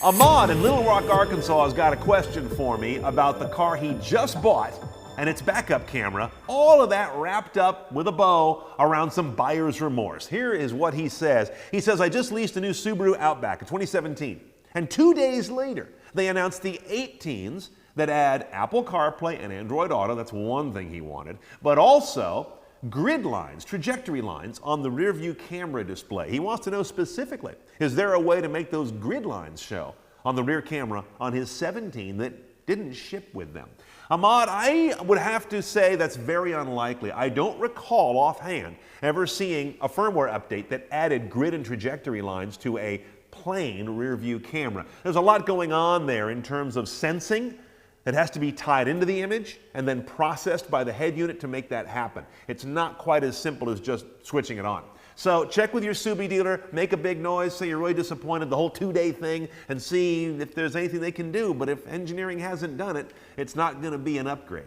Ahmad in Little Rock, Arkansas has got a question for me about the car he just bought and its backup camera, all of that wrapped up with a bow around some buyer's remorse. Here is what he says. He says, I just leased a new Subaru Outback in 2017, and 2 days later, they announced the 18s that add Apple CarPlay and Android Auto. That's one thing he wanted, but also grid lines, trajectory lines on the rear view camera display. He wants to know specifically, is there a way to make those grid lines show on the rear camera on his 17 that didn't ship with them? Ahmad, I would have to say that's very unlikely. I don't recall offhand ever seeing a firmware update that added grid and trajectory lines to a plain rear view camera. There's a lot going on there in terms of sensing that has to be tied into the image and then processed by the head unit to make that happen. It's not quite as simple as just switching it on. So check with your Subi dealer, make a big noise, say you're really disappointed, the whole 2-day thing, and see if there's anything they can do. But if engineering hasn't done it, it's not going to be an upgrade.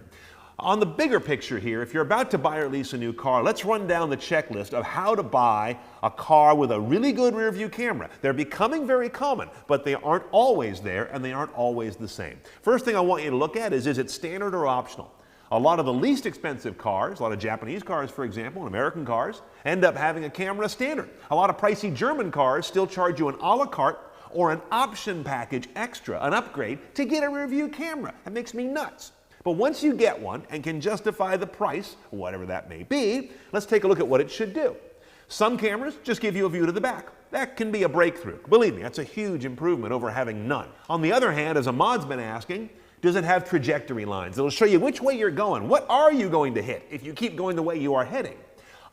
On the bigger picture here, if you're about to buy or lease a new car, let's run down the checklist of how to buy a car with a really good rear view camera. They're becoming very common, but they aren't always there and they aren't always the same. First thing I want you to look at is it standard or optional? A lot of the least expensive cars, a lot of Japanese cars, for example, and American cars, end up having a camera standard. A lot of pricey German cars still charge you an a la carte or an option package extra, an upgrade, to get a rear view camera. That makes me nuts. But once you get one and can justify the price, whatever that may be, let's take a look at what it should do. Some cameras just give you a view to the back. That can be a breakthrough. Believe me, that's a huge improvement over having none. On the other hand, as Ahmad's been asking, does it have trajectory lines? It'll show you which way you're going. What are you going to hit if you keep going the way you are heading?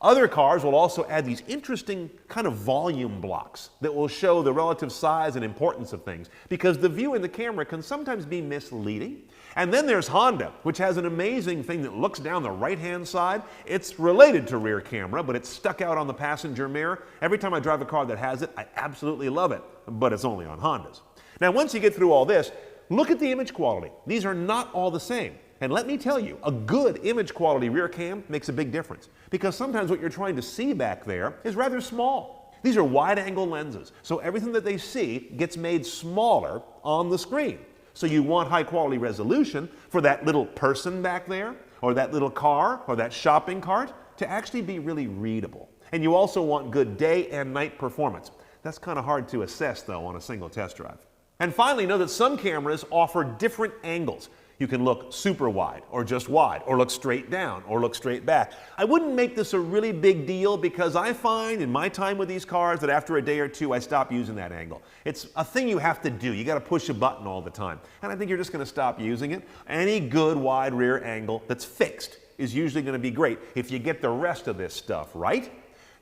Other cars will also add these interesting kind of volume blocks that will show the relative size and importance of things, because the view in the camera can sometimes be misleading. And then there's Honda, which has an amazing thing that looks down the right-hand side. It's related to rear camera, but it's stuck out on the passenger mirror. Every time I drive a car that has it, I absolutely love it, but it's only on Hondas. Now, once you get through all this, look at the image quality. These are not all the same. And let me tell you, a good image quality rear cam makes a big difference, because sometimes what you're trying to see back there is rather small. These are wide-angle lenses, so everything that they see gets made smaller on the screen. So you want high-quality resolution for that little person back there, or that little car, or that shopping cart to actually be really readable. And you also want good day and night performance. That's kind of hard to assess, though, on a single test drive. And finally, know that some cameras offer different angles. You can look super wide, or just wide, or look straight down, or look straight back. I wouldn't make this a really big deal, because I find in my time with these cars that after a day or two I stop using that angle. It's a thing you have to do. You got to push a button all the time. And I think you're just going to stop using it. Any good wide rear angle that's fixed is usually going to be great if you get the rest of this stuff right.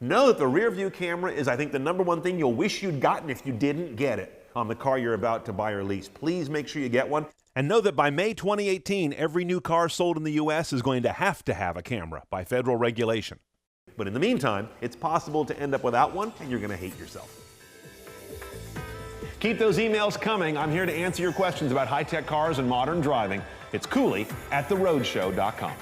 Know that the rear view camera is, I think, the #1 thing you'll wish you'd gotten if you didn't get it on the car you're about to buy or lease. Please make sure you get one. And know that by May 2018, every new car sold in the U.S. is going to have a camera by federal regulation. But in the meantime, it's possible to end up without one, and you're going to hate yourself. Keep those emails coming. I'm here to answer your questions about high-tech cars and modern driving. It's Cooley at theroadshow.com.